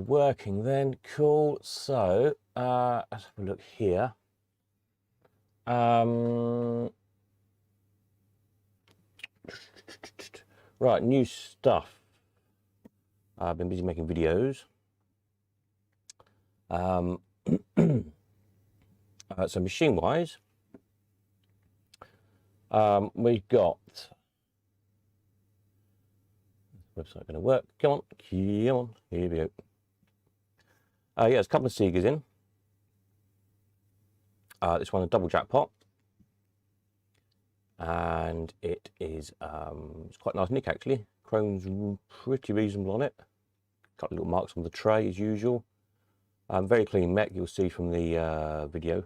Working then, cool. So let's have a look here. Right, new stuff. I've been busy making videos. So machine-wise, we've got website going to work. Come on, here we go. Yeah, there's a couple of Segas in. This one a double jackpot, and it is it's quite a nice nick actually. Chrome's pretty reasonable on it. Got little marks on the tray as usual. Very clean mech, you'll see from the video.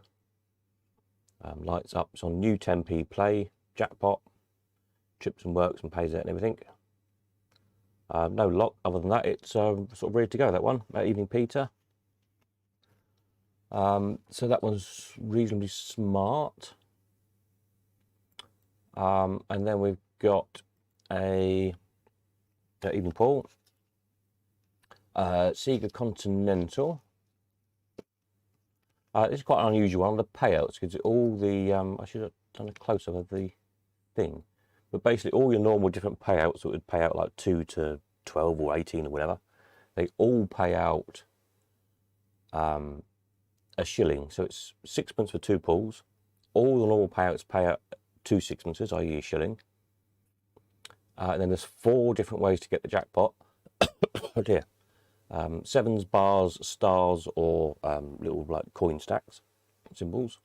Lights up. It's on new 10p play jackpot, chips and works and pays out and everything. No lock other than that. It's sort of ready to go, that one. Evening Peter. So that one's reasonably smart. And then we've got a Evening Paul, Sega Continental. This is quite an unusual one. The payouts, because all the I should have done a close-up of the thing, but basically all your normal different payouts that would pay out like 2 to 12 or 18 or whatever, they all pay out a shilling. So it's sixpence for 2 pulls. All the normal payouts pay out 2 sixpences, i.e. a shilling. And then there's 4 different ways to get the jackpot. Oh dear. 7s, bars, stars, or little like coin stacks, symbols.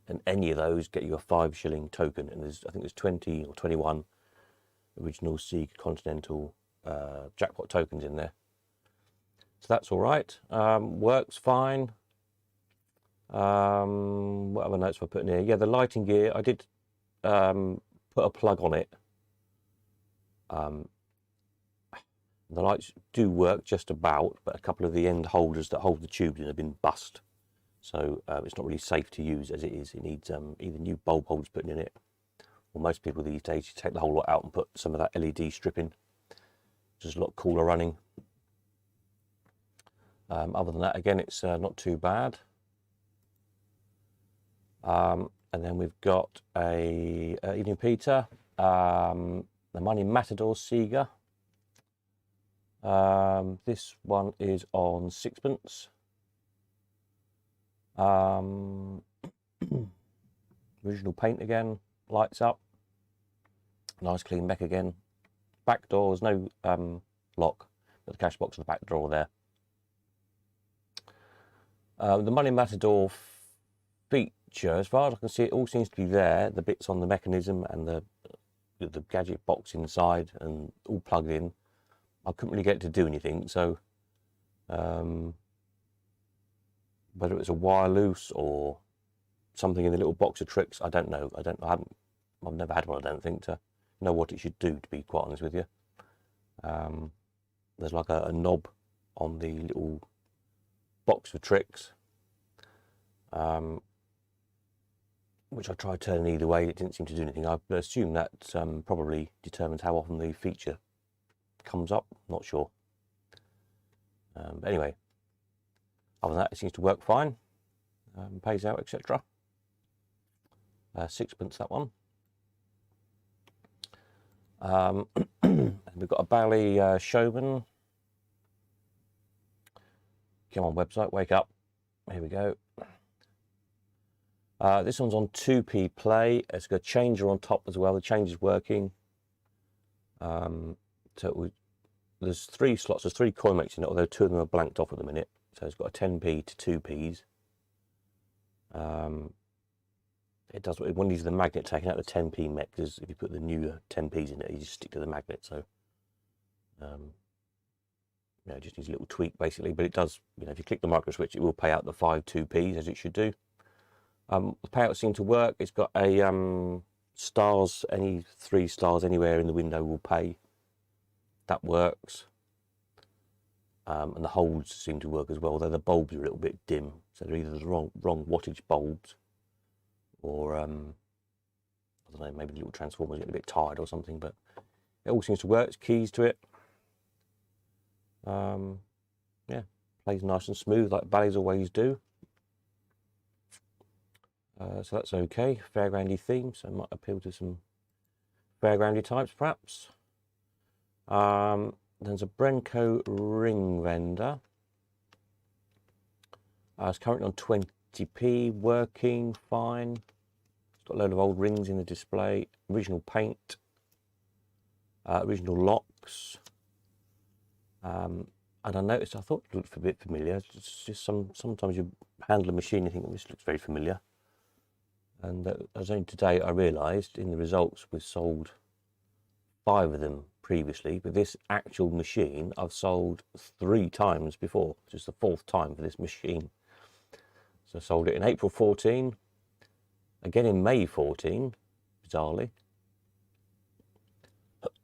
And any of those get you a 5 shilling token. And I think there's 20 or 21 original Sega Continental jackpot tokens in there. So that's all right. Works fine. What other notes have I put in here? Yeah, the lighting gear, I did put a plug on it. The lights do work just about, but a couple of the end holders that hold the tubes in have been bust. So it's not really safe to use as it is. It needs either new bulb holders put in it, or most people these days, you take the whole lot out and put some of that LED strip in. Just a lot cooler running. Other than that, again, it's not too bad. And then we've got a Evening Peter, the Money Matador Sega. This one is on sixpence. Original paint again, lights up, nice clean mech again. Back doors, no lock, but the cash box and the back drawer there. The Money Matador feature, as far as I can see, it all seems to be there. The bits on the mechanism and the gadget box inside and all plugged in. I couldn't really get it to do anything, so whether it's a wire loose or something in the little box of tricks, I don't know. I've never had one, I don't think, to know what it should do, to be quite honest with you. There's like a knob on the little box of tricks, which I tried turning either way. It didn't seem to do anything. I assume that probably determines how often the feature comes up, not sure. But anyway, other than that, it seems to work fine. Pays out, etc. Sixpence, that one. And we've got a Bally Showman. Come on, website, wake up. Here we go. This one's on 2p play. It's got a changer on top as well. The change is working. So there's 3 slots, there's 3 coin makes in it, although 2 of them are blanked off at the minute. So it's got a 10p to 2p's. It does, when you use the magnet taking out the 10p mech, because if you put the new 10p's in it, you just stick to the magnet. So, you know, it just needs a little tweak basically. But it does, you know, if you click the micro switch, it will pay out the 5 2p's as it should do. The payouts seem to work. It's got a stars, any 3 stars anywhere in the window will pay. That works. And the holds seem to work as well, though the bulbs are a little bit dim. So they're either the wrong wattage bulbs, or I don't know, maybe the little transformers getting a bit tired or something, but it all seems to work. There's keys to it. yeah, plays nice and smooth like Bally's always do. So that's okay. Fairgroundy theme, so it might appeal to some fairgroundy types perhaps. There's a Brenco ring render. It's currently on 20p, working fine. It's got a load of old rings in the display, original paint, original locks. And I noticed, I thought it looked a bit familiar. It's just sometimes you handle a machine and you think, this looks very familiar. And as only today I realised in the results we sold 5 of them previously, but this actual machine I've sold 3 times before. It's just the 4th time for this machine. So I sold it in April 14, again in May 14, bizarrely.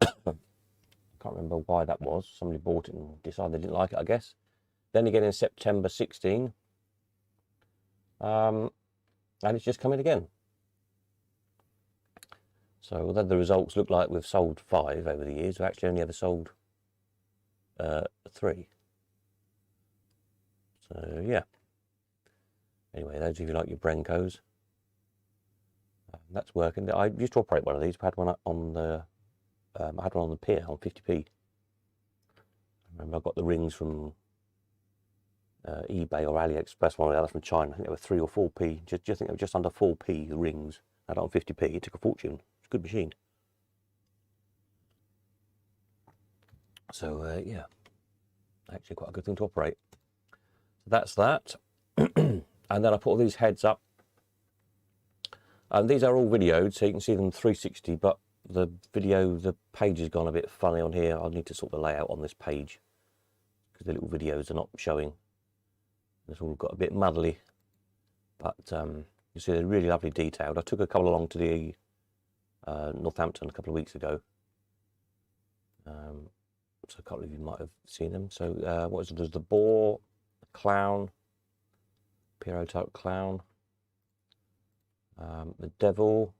I can't remember why that was. Somebody bought it and decided they didn't like it, I guess. Then again in September 16. And it's just come in again. So although the results look like we've sold 5 over the years, we've actually only ever sold 3. So yeah. Anyway, those of you like your Brencos, that's working. I used to operate one of these. I had one on the, I had one on the pier on 50p. I remember I got the rings from eBay or AliExpress, one of the others from China. I think they were 3 or 4p. Just think they were just under 4p. The rings. I had it on 50p. It took a fortune. It's a good machine. So yeah, actually quite a good thing to operate. So that's that. And then I put all these heads up. And these are all videoed, so you can see them 360, but the video, the page has gone a bit funny on here. I'll need to sort the layout on this page because the little videos are not showing. It's all got a bit muddly, but you see they're really lovely detailed. I took a couple along to the Northampton a couple of weeks ago. So a couple of you might have seen them. So what is it? There's the boar, the clown, Pierrot type clown, the devil,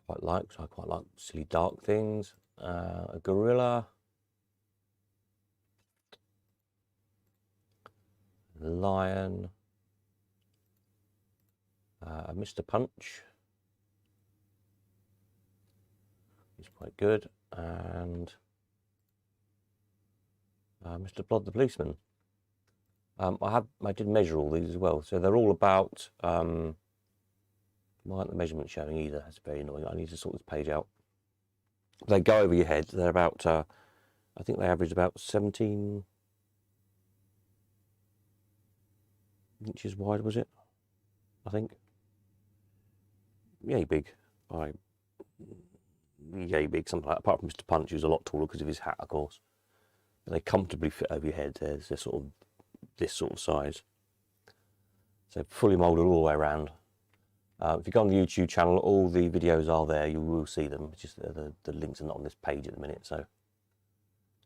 which I quite like silly dark things, a gorilla, a lion, a Mr. Punch, he's quite good, and Mr. Blood the policeman. I did measure all these as well, so they're all about. Why aren't the measurements showing either? That's very annoying. I need to sort this page out. They go over your head. They're about. I think they average about 17 inches wide. Was it? I think. Yay big. Yay big. Something like that. Apart from Mr. Punch, who's a lot taller because of his hat, of course. But they comfortably fit over your head. They're sort of this sort of size. So fully moulded all the way around. If you go on the YouTube channel, all the videos are there. You will see them. It's just the links are not on this page at the minute. So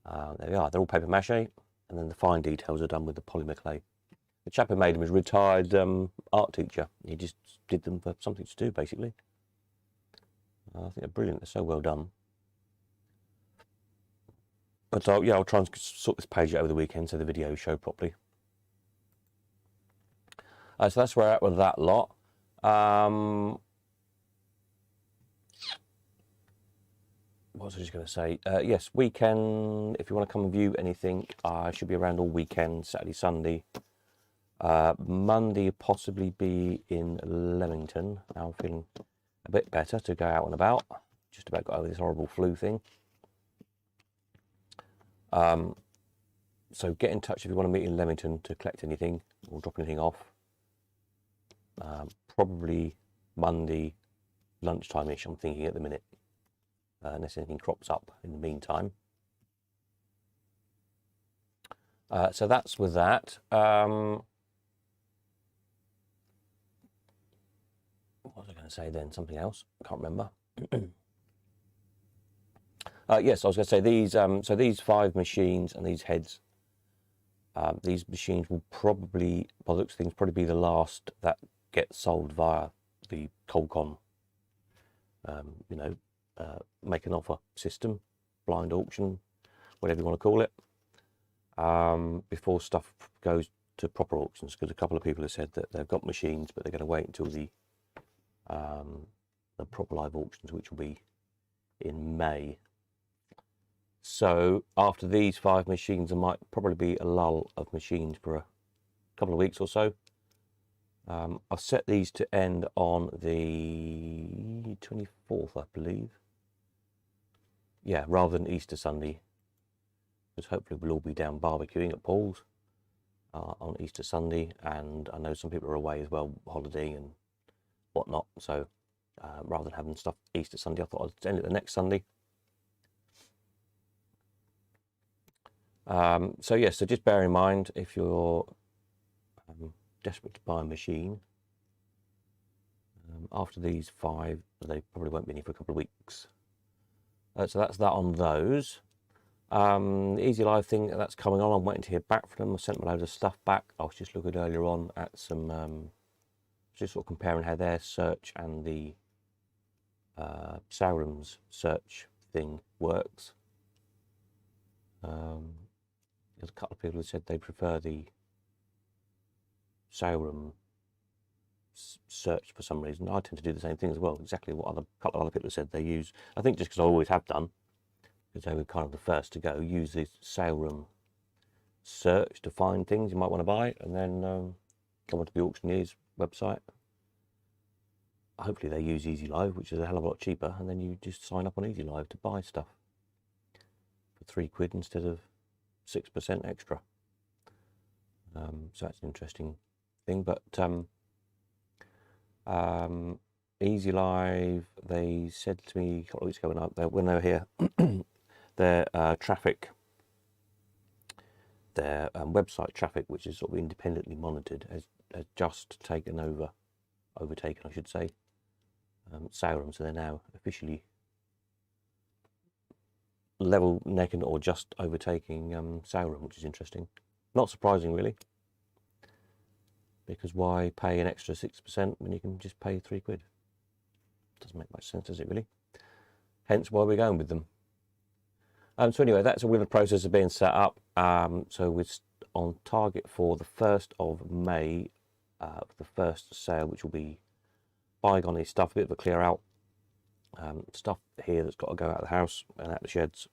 there we are. They're all paper mache, and then the fine details are done with the polymer clay. The chap who made them is a retired art teacher. He just did them for something to do, basically. I think they're brilliant. They're so well done. But yeah, I'll try and sort this page out over the weekend so the videos show properly. So that's where we're at with that lot. What was I just going to say? Yes, weekend, if you want to come and view anything, I should be around all weekend, Saturday, Sunday. Monday, possibly be in Leamington. Now I'm feeling a bit better to go out and about. Just about got over this horrible flu thing. So get in touch if you want to meet in Leamington to collect anything or drop anything off. Probably Monday lunchtime-ish, I'm thinking at the minute, unless anything crops up in the meantime. So that's with that. What was I going to say then? Something else? Can't remember. Yes, I was going to say these. So these 5 machines and these heads. These machines will probably, by the looks of things, probably be the last that get sold via the Colcon. Make an offer system, blind auction, whatever you want to call it. before stuff goes to proper auctions, because a couple of people have said that they've got machines, but they're going to wait until the proper live auctions, which will be in May. So after these 5 machines, there might probably be a lull of machines for a couple of weeks or so. I've set these to end on the 24th, I believe. Yeah, rather than Easter Sunday, because hopefully we'll all be down barbecuing at Paul's on Easter Sunday, and I know some people are away as well, holiday and whatnot. So rather than having stuff Easter Sunday, I thought I'd end it the next Sunday. So yes, so just bear in mind, if you're desperate to buy a machine, after these 5, they probably won't be any for a couple of weeks. So that's that on those. The Easy Live thing that's coming on, I'm waiting to hear back from them. I sent them a load of stuff back. I was just looking earlier on at some, just sort of comparing how their search and the Sauron's search thing works. There's a couple of people who said they prefer the Sauron search for some reason. I tend to do the same thing as well, exactly what a couple of other people have said they use. I think just because I always have done, because they were kind of the first to go, use the Sauron search to find things you might want to buy, and then come onto the auctioneer's website. Hopefully they use Easy Live, which is a hell of a lot cheaper, and then you just sign up on Easy Live to buy stuff for £3 instead of 6% extra. So that's an interesting thing. But Easy Live, they said to me a couple of weeks ago when they were here, their traffic, their website traffic, which is sort of independently monitored, has just overtaken, I should say, Sauron. So they're now officially level necking or just overtaking Sauron, which is interesting. Not surprising, really, because why pay an extra 6% when you can just pay £3? Doesn't make much sense, does it, really? Hence why we're going with them. So anyway, that's all in the process of being set up. So we're on target for the 1st of May for the first sale, which will be bygone stuff, a bit of a clear out. Stuff here that's got to go out of the house and out the sheds.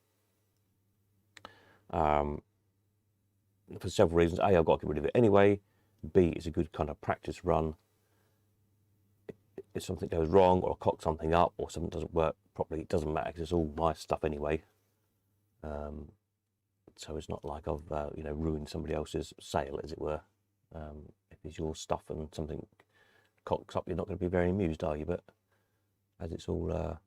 For several reasons. A, I've got to get rid of it anyway. B, it's a good kind of practice run. If something goes wrong or I cock something up or something doesn't work properly, it doesn't matter because it's all my stuff anyway. So it's not like I've ruined somebody else's sale, as it were. If it's your stuff and something cocks up, you're not going to be very amused, are you? But as it's all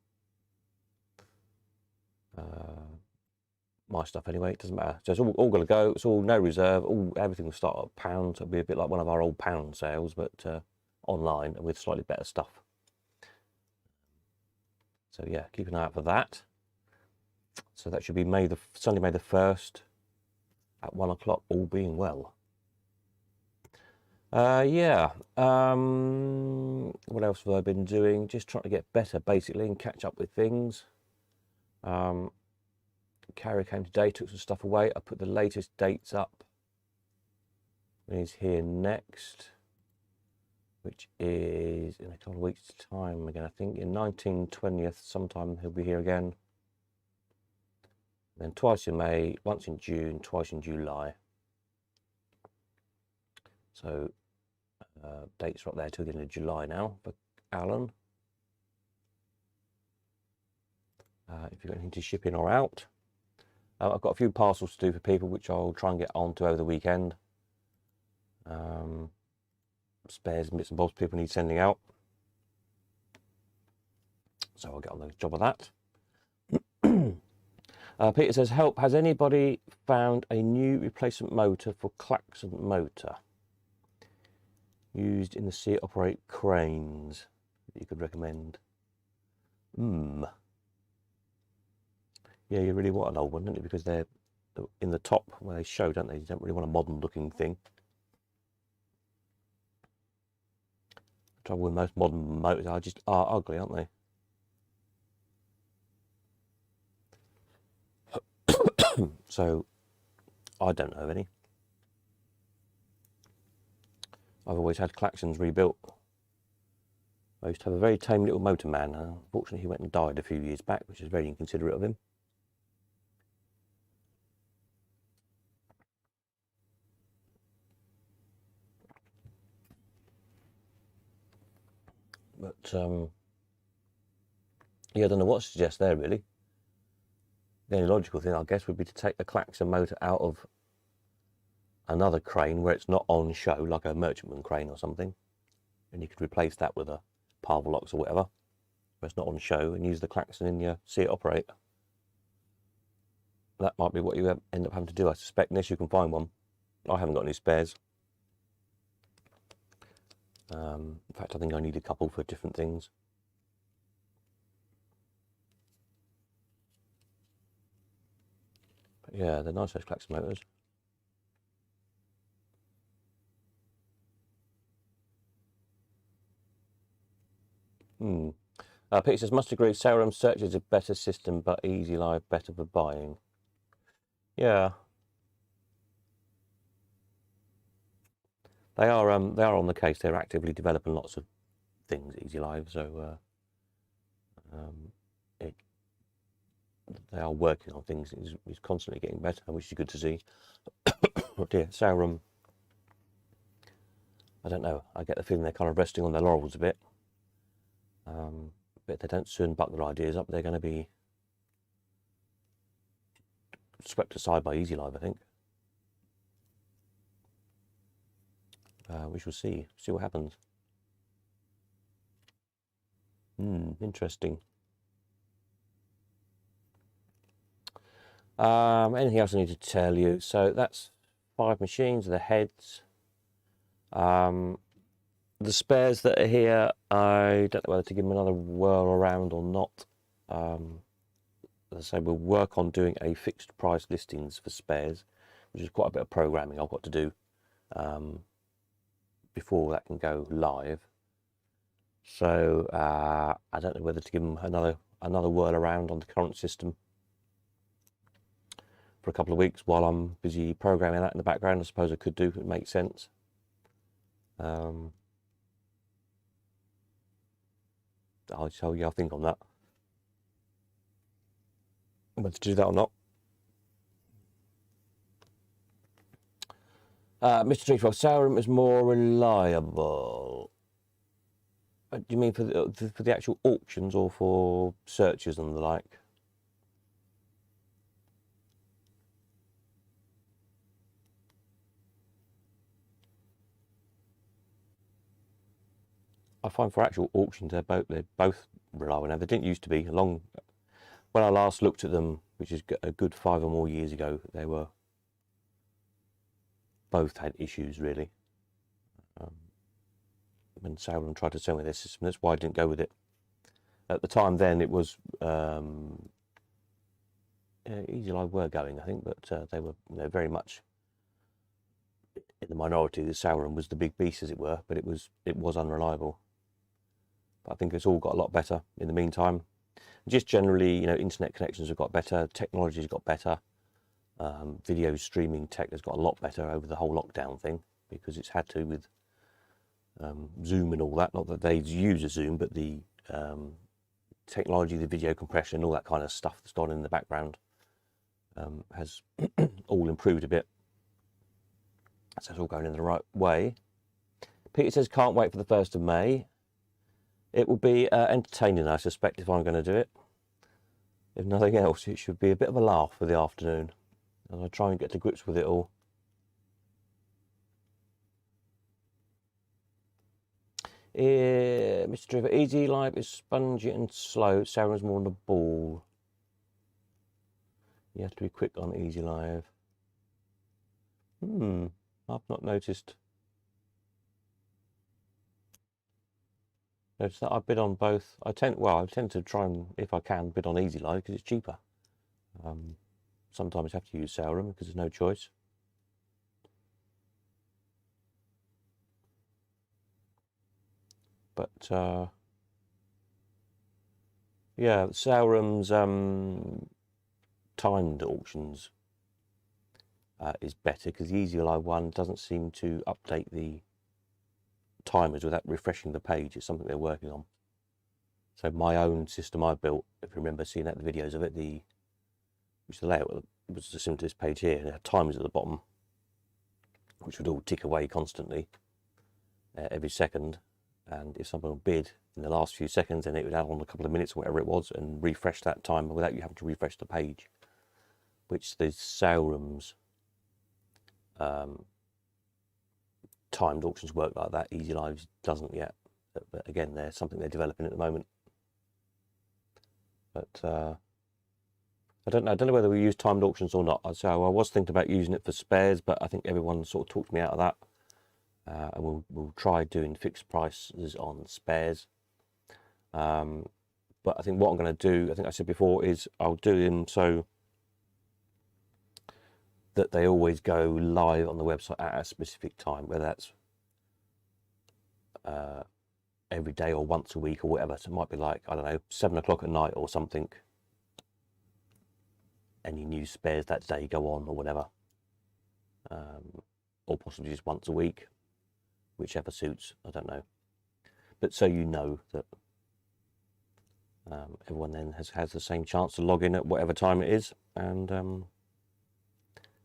my stuff anyway, it doesn't matter. So it's all going to go. It's all no reserve. Everything will start at £1. It'll be a bit like one of our old pound sales, but online and with slightly better stuff. So yeah, keep an eye out for that. So that should be Sunday, May the 1st at 1 o'clock, all being well. Yeah. What else have I been doing? Just trying to get better, basically, and catch up with things. Carrier came today, took some stuff away. I put the latest dates up. He's here next, which is in a couple of weeks' time again, I think. In 19th, 20th, sometime he'll be here again. Then twice in May, once in June, twice in July. So dates are up there till the end of July now for Alan. If you've got anything to ship in or out. I've got a few parcels to do for people, which I'll try and get on to over the weekend. Spares and bits and bobs people need sending out. So I'll get on the job of that. Peter says, help, has anybody found a new replacement motor for Klaxon motor used in the sea operate cranes that you could recommend? Yeah, you really want an old one, don't you? Because they're in the top where they show, don't they? You don't really want a modern looking thing. The trouble with most modern motors are ugly, aren't they? So I don't know of any. I've always had Klaxons rebuilt. I used to have a very tame little Motorman. Unfortunately, he went and died a few years back, which is very inconsiderate of him. But yeah, I don't know what to suggest there, really. The only logical thing, I guess, would be to take the Klaxon motor out of another crane where it's not on show, like a merchantman crane or something, and you could replace that with a Parvelox or whatever, where it's not on show, and use the Klaxon in your See It Operate. That might be what you end up having to do, I suspect, unless you can find one. I haven't got any spares. In fact, I think I need a couple for different things. But yeah, they're nice, those Klaxon motors. Peter says, must agree, Sauron Search is a better system, but Easy Live better for buying. Yeah. They are on the case. They're actively developing lots of things, Easy Live, so they are working on things. It's constantly getting better, which is good to see. Oh dear, Sauron, I don't know. I get the feeling they're kind of resting on their laurels a bit. But if they don't soon buck their ideas up, they're going to be swept aside by Easy Live, I think. We shall see what happens. Interesting. Anything else I need to tell you? So that's 5 machines, the heads. The spares that are here, I don't know whether to give them another whirl around or not. As I say, we'll work on doing a fixed price listings for spares, which is quite a bit of programming I've got to do before that can go live. So I don't know whether to give them another whirl around on the current system for a couple of weeks while I'm busy programming that in the background. I suppose I could do, it makes sense. I'll tell you, I'll think on that. Whether to do that or not. Mr. Treefrog, Sauron is more reliable. Do you mean for the actual auctions or for searches and the like? I find for actual auctions they're both reliable now. They didn't used to be. When I last looked at them, which is a good 5 or more years ago, they were both had issues really. When Sauron tried to sell me their system, that's why I didn't go with it. At the time then it was Easy Live were going, I think, but they were very much in the minority. The Sauron was the big beast, as it were, but it was unreliable. But I think it's all got a lot better in the meantime. Just generally, internet connections have got better, technology's got better, video streaming tech has got a lot better over the whole lockdown thing, because it's had to with Zoom and all that. Not that they use a Zoom, but the technology, the video compression, all that kind of stuff that's gone in the background has all improved a bit. So it's all going in the right way. Peter says, can't wait for the 1st of May. It will be entertaining, I suspect, if I'm going to do it. If nothing else, it should be a bit of a laugh for the afternoon as I try and get to grips with it all. Mr. Driver, Easy Live is spongy and slow. Sauron's more on the ball. You have to be quick on Easy Live. I've not noticed. Notice that I bid on both. I tend to try and, if I can, bid on Easy Live because it's cheaper. Sometimes I have to use Sauron because there's no choice. But yeah, Sauron's timed auctions is better, because the Easy Live one doesn't seem to update the timers without refreshing the page. It's something they're working on. So my own system I built, if you remember seeing that, the videos of it, which the layout was similar to this page here, and it had timers at the bottom, which would all tick away constantly every second. And if someone bid in the last few seconds, then it would add on a couple of minutes or whatever it was and refresh that timer without you having to refresh the page, which the sale rooms timed auctions work like that. Easy Lives doesn't yet, but again, there's something they're developing at the moment. But I don't know whether we use timed auctions or not. So I was thinking about using it for spares, but I think everyone sort of talked me out of that. And we'll try doing fixed prices on spares. But I think what I'm going to do, I think I said before, is I'll do them so that they always go live on the website at a specific time, whether that's every day or once a week or whatever. So it might be like, I don't know, 7 o'clock at night or something. Any new spares that day go on or whatever. Or possibly just once a week, whichever suits, I don't know. But so you know that everyone then has the same chance to log in at whatever time it is, and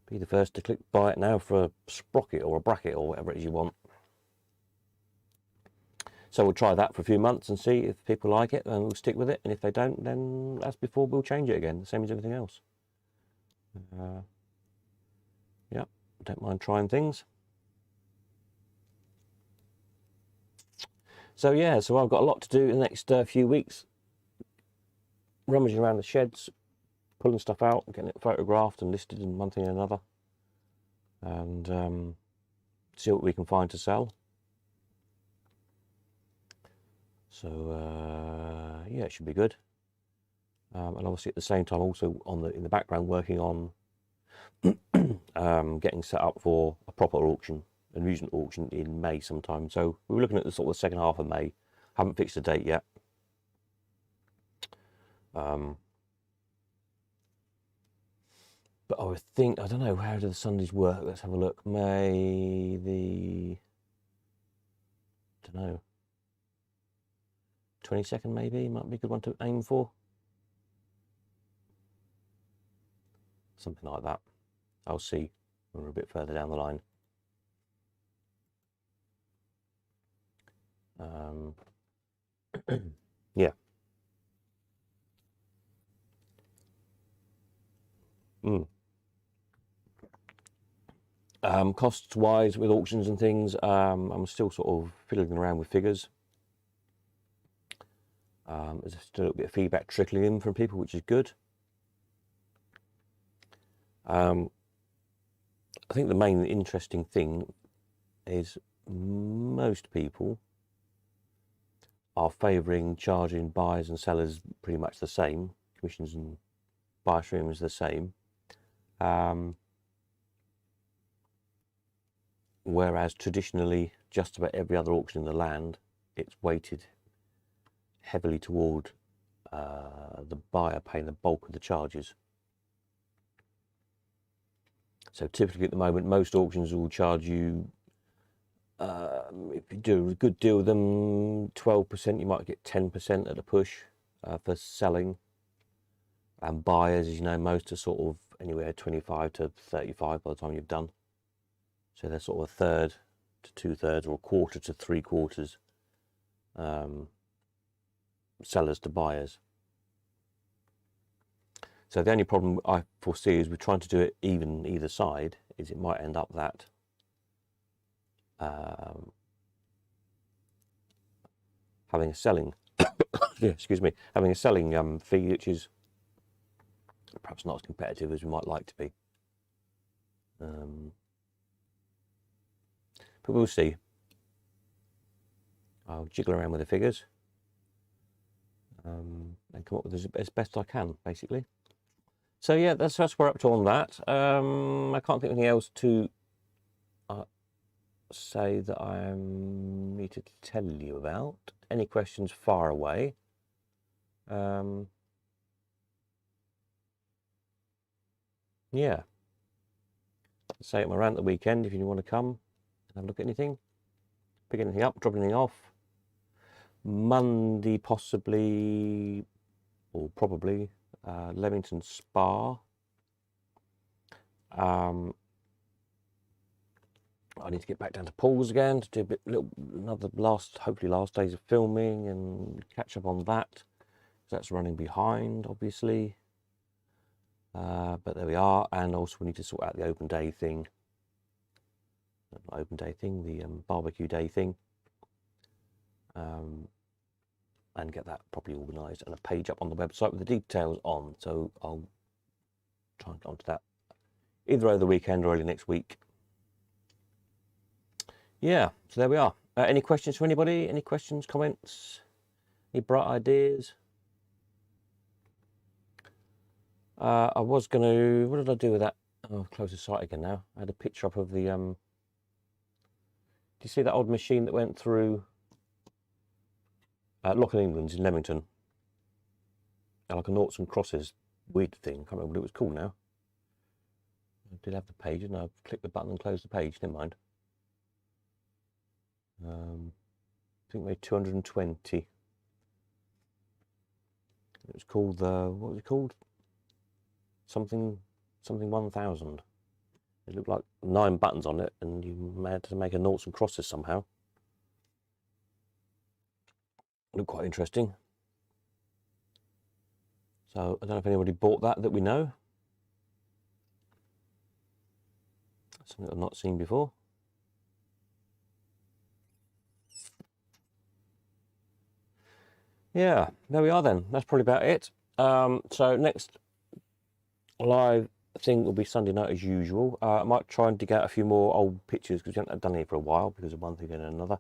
be the first to click buy it now for a sprocket or a bracket or whatever it is you want. So we'll try that for a few months and see if people like it, and we'll stick with it. And if they don't, then as before, we'll change it again, the same as everything else. Yeah, don't mind trying things. So yeah, so I've got a lot to do in the next few weeks. Rummaging around the sheds, pulling stuff out, getting it photographed and listed and one thing and another. And see what we can find to sell. So yeah, it should be good. And obviously at the same time also in the background working on getting set up for a proper auction, an amusement auction in May sometime. So we were looking at the sort of second half of May. Haven't fixed a date yet. But I think, I don't know, how do the Sundays work? Let's have a look. May the, I don't know, 22nd maybe, might be a good one to aim for. Something like that. I'll see when we're a bit further down the line. Yeah. Costs wise with auctions and things, I'm still sort of fiddling around with figures. There's still a little bit of feedback trickling in from people, which is good. I think the main interesting thing is most people are favouring charging buyers and sellers pretty much the same. Commissions and buyer streams the same. Whereas traditionally, just about every other auction in the land, it's weighted heavily toward the buyer paying the bulk of the charges. So typically at the moment, most auctions will charge you, if you do a good deal with them, 12%, you might get 10% at a push for selling. And buyers, as you know, most are sort of anywhere 25 to 35 by the time you've done. So they're sort of a third to 2/3 or a quarter to 3/4 sellers to buyers. So the only problem I foresee is we're trying to do it even either side, is it might end up that having a selling yeah, excuse me, having a selling fee which is perhaps not as competitive as we might like to be. But we'll see. I'll jiggle around with the figures and come up with as best I can, basically. So yeah, that's where we're up to on that. I can't think of anything else to say that I need to tell you about. Any questions, far away. Yeah. Say I'm around the weekend if you want to come and have a look at anything, pick anything up, drop anything off. Monday possibly, or probably, Leamington Spa. I need to get back down to Paul's again to do another hopefully last days of filming and catch up on that. That's running behind, obviously. But there we are, and also we need to sort out the open day thing. Not open day thing, the barbecue day thing. And get that properly organised and a page up on the website with the details on. So I'll try and get onto that either over the weekend or early next week. Yeah, so there we are. Any questions for anybody? Any questions, comments? Any bright ideas? I was going to... What did I do with that? Oh, close the site again now. I had a picture up of the... Do you see that old machine that went through Lock in England's in Leamington? Like a noughts and crosses weird thing. I can't remember what it was called now. I did have the page, and I clicked the button and closed the page. Never mind. I think they 220. It was called the... What was it called? Something 1000. It looked like 9 buttons on it, and you had to make a noughts and crosses somehow. Looked quite interesting. So I don't know if anybody bought that we know. Something I've not seen before. Yeah, there we are then. That's probably about it. So next live thing will be Sunday night as usual. I might try and dig out a few more old pictures because we haven't done it for a while because of one thing and another.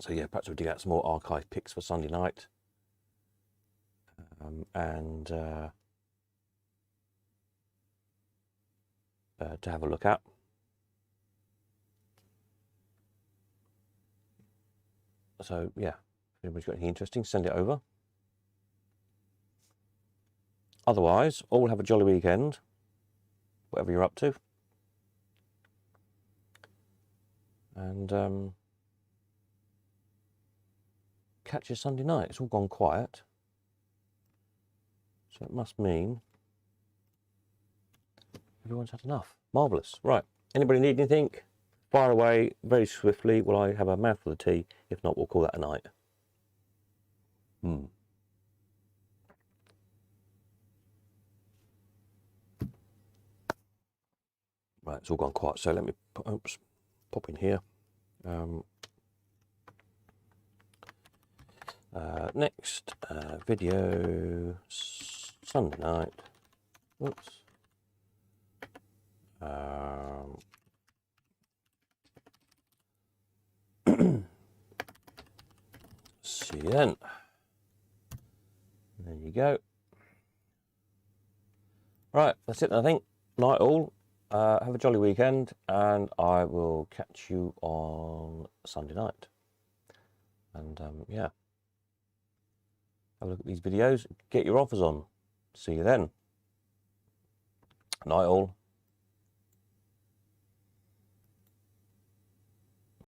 So yeah, perhaps we'll dig out some more archive pics for Sunday night. And to have a look at. So yeah, if anybody's got anything interesting, send it over. Otherwise, all have a jolly weekend, whatever you're up to. And catch you Sunday night. It's all gone quiet. So it must mean everyone's had enough. Marvellous. Right. Anybody need anything? Fire away very swiftly. Will I have a mouthful of tea? If not, we'll call that a night. Right, it's all gone quiet. So let me pop in here. Next video Sunday night. Oops. See you then. There you go. Right, that's it, I think. Night all. Have a jolly weekend, and I will catch you on Sunday night. And yeah, have a look at these videos. Get your offers on. See you then. Night all.